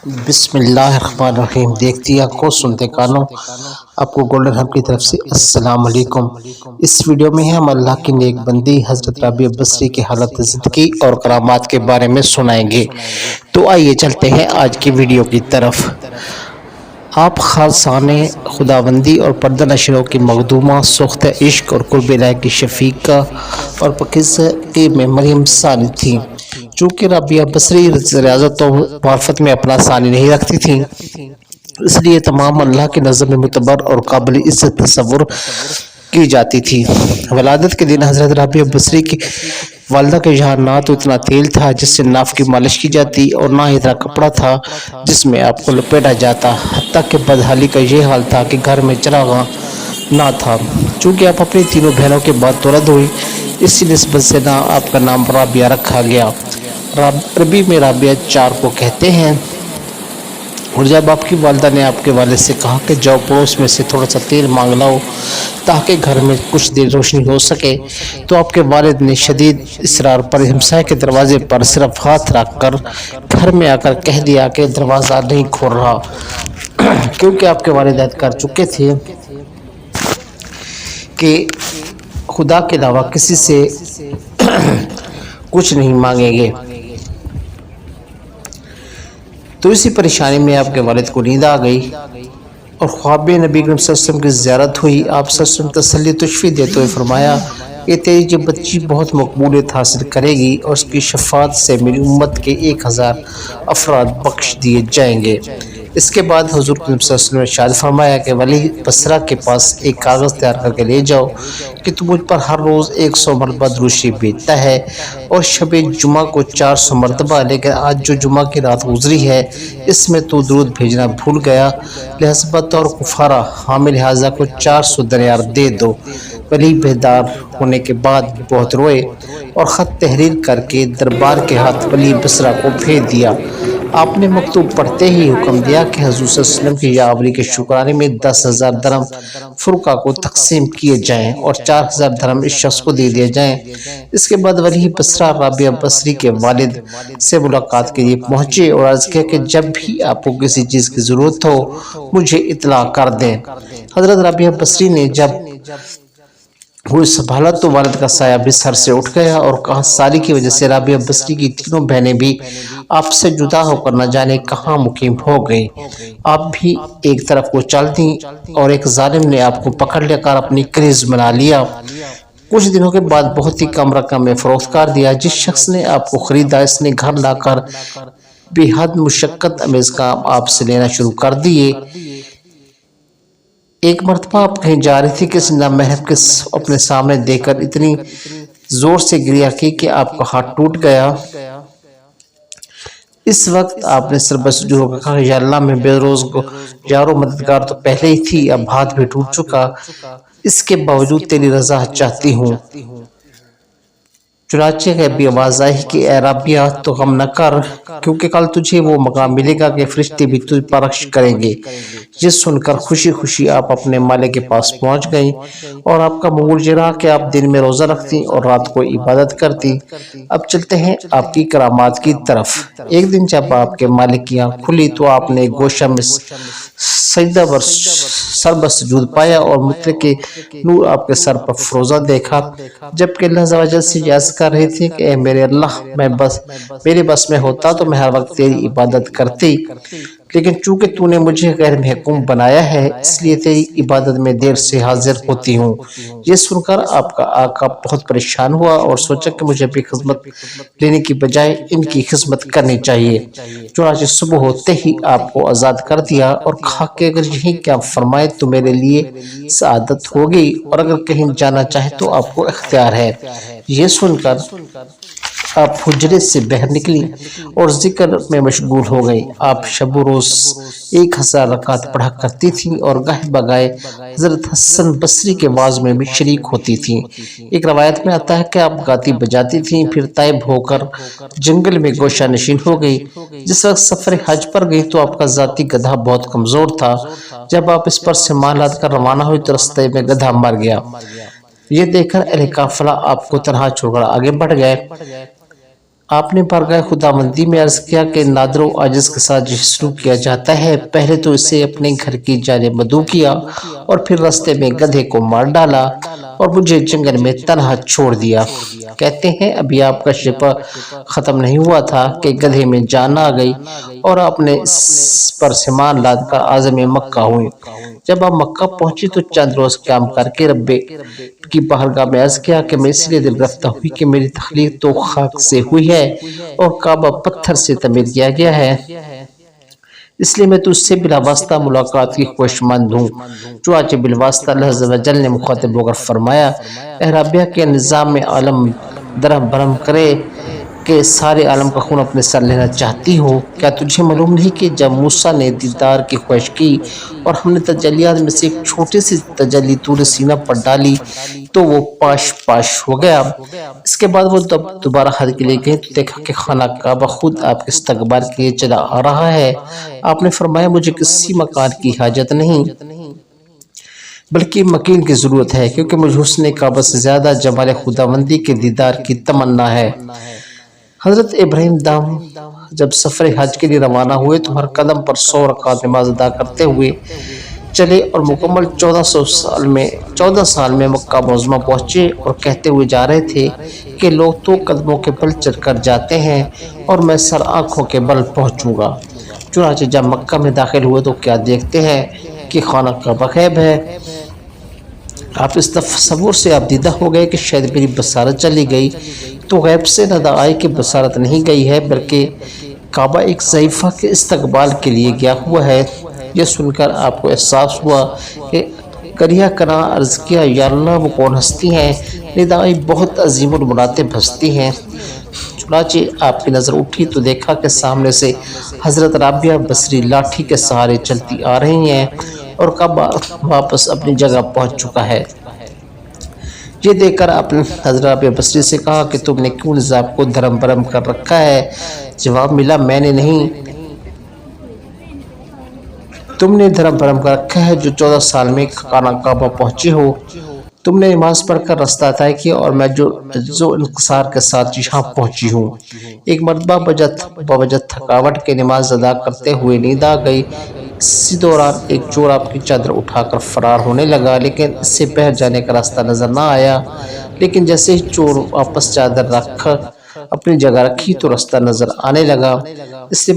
بسم اللہ الرحمن الرحیم۔ دیکھتی آنکھوں سنتے کانوں، آپ کو گولڈن ہب کی طرف سے السلام علیکم۔ اس ویڈیو میں ہم اللہ کی نیک بندی حضرت رابعہ بصری کے حالت زندگی اور کرامات کے بارے میں سنائیں گے۔ تو آئیے چلتے ہیں آج کی ویڈیو کی طرف۔ آپ خالصانہ خداوندی اور پردہ نشروں کی مخدومہ، سوختہ عشق اور قرب الہی کی شفیقہ اور پاکیزگی میں مریم ثانی تھیں۔ چونکہ رابعہ بصری ریاضت و معرفت میں اپنا ثانی نہیں رکھتی تھیں، اس لیے تمام اللہ کی نظر میں معتبر اور قابل عزت تصور کی جاتی تھی۔ ولادت کے دن حضرت رابعہ بصری کی والدہ کے یہاں نہ تو اتنا تیل تھا جس سے ناف کی مالش کی جاتی اور نہ اتنا کپڑا تھا جس میں آپ کو لپیٹا جاتا، حتیٰ کہ بدحالی کا یہ حال تھا کہ گھر میں چراغ نہ تھا۔ چونکہ آپ اپنی تینوں بہنوں کے بعد تولد ہوئی، اسی نسبت سے نہ آپ کا نام رابعہ رکھا گیا۔ عربی میں رابعہ 4 کو کہتے ہیں۔ اور جب آپ کی والدہ نے آپ کے والد سے کہا کہ جاؤ پڑوس میں سے تھوڑا سا تیل مانگ لاؤ تاکہ گھر میں کچھ دیر روشنی ہو سکے، تو آپ کے والد نے شدید اصرار پر ہمسائے کے دروازے پر صرف ہاتھ رکھ کر گھر میں آ کر کہہ دیا کہ دروازہ نہیں کھول رہا، کیونکہ آپ کے والد عہد کر چکے تھے کہ خدا کے علاوہ کسی سے کچھ نہیں مانگیں گے۔ تو اسی پریشانی میں آپ کے والد کو نیند آ گئی اور خواب میں نبی کریم صلی اللہ علیہ وسلم کی زیارت ہوئی۔ آپ صلی اللہ علیہ وسلم تسلی تشفی دیتے ہوئے فرمایا کہ تیری یہ بچی بہت مقبولیت حاصل کرے گی اور اس کی شفاعت سے میری امت کے 1000 افراد بخش دیے جائیں گے۔ اس کے بعد حضور صلی اللہ علیہ وسلم نے ارشاد فرمایا کہ ولی بصرہ کے پاس ایک کاغذ تیار کر کے لے جاؤ کہ تو مجھ پر ہر روز 100 مرتبہ درود شریف بھیجتا ہے اور شب جمعہ کو 400 مرتبہ، لیکن آج جو جمعہ کی رات گزری ہے اس میں تو درود بھیجنا بھول گیا، لہذا بطور کفارہ حامل لہٰذا کو 400 دینار دے دو۔ ولی بیدار ہونے کے بعد بہت روئے اور خط تحریر کر کے دربار کے ہاتھ ولی بصرہ کو بھیج دیا۔ آپ نے مکتوب پڑھتے ہی حکم دیا کہ حضور صلی اللہ علیہ وسلم کی یاوری کے شکرانے میں 10,000 درہم فرقہ کو تقسیم کیے جائیں اور 4,000 درہم اس شخص کو دے دیے جائیں۔ اس کے بعد ولی بصرہ رابعہ بصری کے والد سے ملاقات کے لیے پہنچے اور عرض کیا کہ جب بھی آپ کو کسی چیز کی ضرورت ہو مجھے اطلاع کر دیں۔ حضرت رابعہ بصری نے جب ہوئی سنبھالا تو والد کا سایہ بھی سر سے اٹھ گیا اور کہا سالی کی وجہ سے رابعہ بصری کی تینوں بہنیں بھی آپ سے جدا ہو کر نہ جانے کہاں مقیم ہو گئی۔ آپ بھی ایک طرف کو چل دیں اور ایک ظالم نے آپ کو پکڑ لے کر اپنی کنیز بنا لیا۔ کچھ دنوں کے بعد بہت ہی کم رقم میں فروخت کر دیا۔ جس شخص نے آپ کو خریدا اس نے گھر لا کر بے حد مشقت امیز کام آپ سے لینا شروع کر دیے۔ ایک مرتبہ آپ کہیں جا رہی تھی کہ کسی نامحرم کے اپنے سامنے دیکھ کر اتنی زور سے گریہ کی کہ آپ کا ہاتھ ٹوٹ گیا۔ اس وقت آپ نے سربسجود ہو کر کہا یا اللہ میں بے روز یار و مددگار تو پہلے ہی تھی، اب ہاتھ بھی ٹوٹ چکا، اس کے باوجود تیری رضا چاہتی ہوں۔ چنانچہ غیبی آواز آئی کہ اے رابعہ تو غم نہ کر، کیونکہ کل تجھے وہ مقام ملے گا کہ فرشتے بھی تجھ پر رخص کریں گے۔ یہ سن کر خوشی خوشی آپ اپنے مالک کے پاس پہنچ گئیں اور آپ کا معمول یہ رہا کہ آپ دن میں روزہ رکھتی اور رات کو عبادت کرتی۔ اب چلتے ہیں آپ کی کرامات کی طرف۔ ایک دن جب آپ کے مالک کی آنکھ کھلی تو آپ نے گوشہ میں سجدہ بر سر بسجود پایا اور مطلق نور آپ کے سر پر فروزہ دیکھا، جبکہ اللہ عز و جل سے یاد کر رہے تھے کہ اے میرے اللہ میرے بس میں ہوتا تو میں ہر وقت تیری عبادت کرتی، لیکن چونکہ تو نے مجھے غیر محکوم بنایا ہے اس لیے تیری عبادت میں دیر سے حاضر ہوتی ہوں۔ یہ سن کر آپ کا آقا بہت پریشان ہوا اور سوچا کہ مجھے بھی خدمت لینے کی بجائے ان کی خدمت کرنی چاہیے۔ چنانچہ صبح ہوتے ہی آپ کو آزاد کر دیا اور کہا کہ اگر یہی کیا فرمائے تو میرے لیے سعادت ہوگی اور اگر کہیں جانا چاہے تو آپ کو اختیار ہے۔ یہ سن کر آپ حجرے سے باہر نکلی اور ذکر میں مشغول ہو گئی۔ آپ شب و روز 1000 رکعت پڑھا کرتی تھیں اور گاہے بگاہے حضرت حسن بصری کے واعظ میں بھی شریک ہوتی تھیں۔ ایک روایت میں آتا ہے کہ آپ گاتی بجاتی تھیں، پھر طائب ہو کر جنگل میں گوشہ نشین ہو گئی۔ جس وقت سفر حج پر گئی تو آپ کا ذاتی گدھا بہت کمزور تھا۔ جب آپ اس پر سامان لاد کر روانہ ہوئی تو رستے میں گدھا مر گیا۔ یہ دیکھ کر اہل قافلہ آپ کو تنہا چھوڑ کر آگے بڑھ گئے۔ آپ نے بارگاہ خداوندی میں عرض کیا کہ نادر و عاجز کے ساتھ جو سلوک کیا جاتا ہے، پہلے تو اسے اپنے گھر کی جانب مدعو کیا اور پھر راستے میں گدھے کو مار ڈالا اور مجھے جنگل میں تنہا چھوڑ دیا۔ کہتے ہیں ابھی آپ کا شفا ختم نہیں ہوا تھا کہ گدھے میں جان آ گئی اور آپ نے اس پر سامان لاد کر عازم مکہ ہوئے۔ جب آپ مکہ پہنچی تو چند روز قیام کر کے رب کی بارگاہ میں عرض کیا کہ میں اس لیے دل رفتہ ہوئی کہ میری تخلیق تو خاک سے ہوئی ہے اور کعبہ پتھر سے تعمیر کیا گیا ہے، اس لیے میں تجھ سے بلا واسطہ ملاقات کی خواہشمند ہوں۔ چنانچہ بالواسطہ اللہ عز و جل نے مخاطب ہو کر فرمایا، اے رابعہ کے نظام عالم درہم برہم کرے کہ سارے عالم کا خون اپنے سر لینا چاہتی ہو؟ کیا تجھے معلوم نہیں کہ جب موسیٰ نے دیدار کی خواہش کی اور ہم نے تجلیات میں سے ایک چھوٹی سی تجلی طور سینہ پر ڈالی تو وہ پاش پاش ہو گیا؟ اس کے بعد وہ دوبارہ حج کے لیے گئے تو دیکھا کہ خانہ کعبہ خود آپ کے استقبال کے لیے چلا آ رہا ہے۔ آپ نے فرمایا مجھے کسی مکان کی حاجت نہیں بلکہ مکین کی ضرورت ہے، کیونکہ مجھے حسن کعبہ سے زیادہ جمال خداوندی کے دیدار کی تمنا ہے۔ حضرت ابراہیم دام جب سفر حج کے لیے روانہ ہوئے تو ہر قدم پر 100 رکعت نماز ادا کرتے ہوئے چلے اور مکمل 14 سال میں مکہ معظمہ پہنچے اور کہتے ہوئے جا رہے تھے کہ لوگ تو قدموں کے بل چل کر جاتے ہیں اور میں سر آنکھوں کے بل پہنچوں گا۔ چنانچہ جب مکہ میں داخل ہوئے تو کیا دیکھتے ہیں کہ خانہ کعبہ غائب ہے۔ آپ اس تصور سے آبدیدہ ہو گئے کہ شاید میری بصارت چلی گئی، تو غیب سے ندا آئی کہ بصارت نہیں گئی ہے بلکہ کعبہ ایک ضعیفہ کے استقبال کے لیے گیا ہوا ہے۔ یہ سن کر آپ کو احساس ہوا کہ کریہ کنا عرض کیا، یا اللہ وہ کون ہستی ہیں؟ ندا آئی بہت عظیم المراتب ہستی ہیں۔ چنانچہ آپ کی نظر اٹھی تو دیکھا کہ سامنے سے حضرت رابعہ بصری لاٹھی کے سہارے چلتی آ رہی ہیں اور کعبہ واپس اپنی جگہ پہنچ چکا ہے۔ یہ دیکھ کر آپ نے حضرت رابعہ بصری سے کہا کہ تم نے کیوں نظام کو دھرم برہم کر رکھا ہے؟ جواب ملا، میں نے نہیں، تم نے دھرم برہم کر رکھا ہے جو 14 سال میں خانہ کعبہ پہنچے ہو۔ تم نے نماز پڑھ کر راستہ طے کیا اور میں جو انکسار کے ساتھ یہاں پہنچی ہوں۔ ایک مرتبہ بوجہ تھکاوٹ کے نماز ادا کرتے ہوئے نیند آ گئی۔ اسی دوران ایک چور آپ کی چادر اٹھا کر فرار ہونے لگا، لیکن اس سے باہر جانے کا راستہ نظر نہ آیا۔ لیکن جیسے ہی چور واپس چادر رکھ اپنی جگہ رکھی تو راستہ نظر آنے لگا۔ اس نے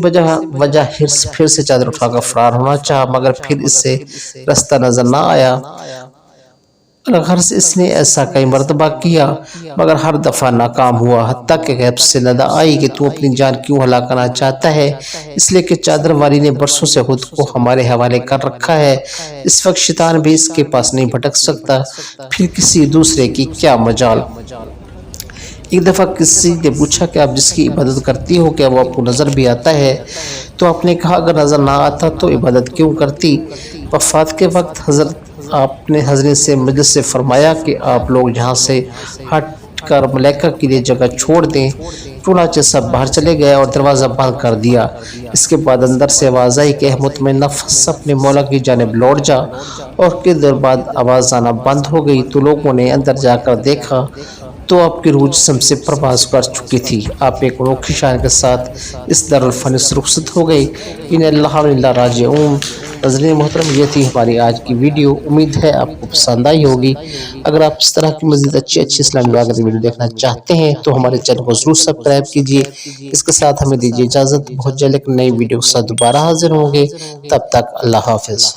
وجہ حرص پھر سے چادر اٹھا کر فرار ہونا چاہا، مگر پھر اس سے راستہ نظر نہ آیا۔ غرض اس نے ایسا کئی مرتبہ کیا مگر ہر دفعہ ناکام ہوا، حتیٰ کہ غیب سے ندا آئی کہ تو اپنی جان کیوں ہلاک کرنا چاہتا ہے؟ اس لیے کہ چادر والی نے برسوں سے خود کو ہمارے حوالے کر رکھا ہے۔ اس وقت شیطان بھی اس کے پاس نہیں بھٹک سکتا، پھر کسی دوسرے کی کیا مجال؟ ایک دفعہ کسی نے پوچھا کہ آپ جس کی عبادت کرتی ہو کیا وہ آپ کو نظر بھی آتا ہے؟ تو آپ نے کہا اگر نظر نہ آتا تو عبادت کیوں کرتی؟ وفات کے وقت آپ نے حضرت سے مجلس سے فرمایا کہ آپ لوگ یہاں سے ہٹ کر ملائکہ کے لیے جگہ چھوڑ دیں۔ چنانچہ سب باہر چلے گئے اور دروازہ بند کر دیا۔ اس کے بعد اندر سے آواز آئی کہ اے مطمئن نفس اپنے مولا کی جانب لوٹ جا، اور کچھ دیر بعد آواز آنا بند ہو گئی تو لوگوں نے اندر جا کر دیکھا تو آپ کی روح جسم سے پرواز کر چکی تھی۔ آپ ایک انوکھی شان کے ساتھ اس دارالفانی سے رخصت ہو گئی۔ ان اللہ و انا راجعون۔ ناظرین محترم، یہ تھی ہماری آج کی ویڈیو، امید ہے آپ کو پسند آئی ہوگی۔ اگر آپ اس طرح کی مزید اچھی اسلامی باغاتی ویڈیو دیکھنا چاہتے ہیں تو ہمارے چینل کو ضرور سبسکرائب کیجیے۔ اس کے ساتھ ہمیں دیجیے اجازت، بہت جلد ایک نئی ویڈیو کے ساتھ دوبارہ حاضر ہوں گے۔ تب تک اللہ حافظ۔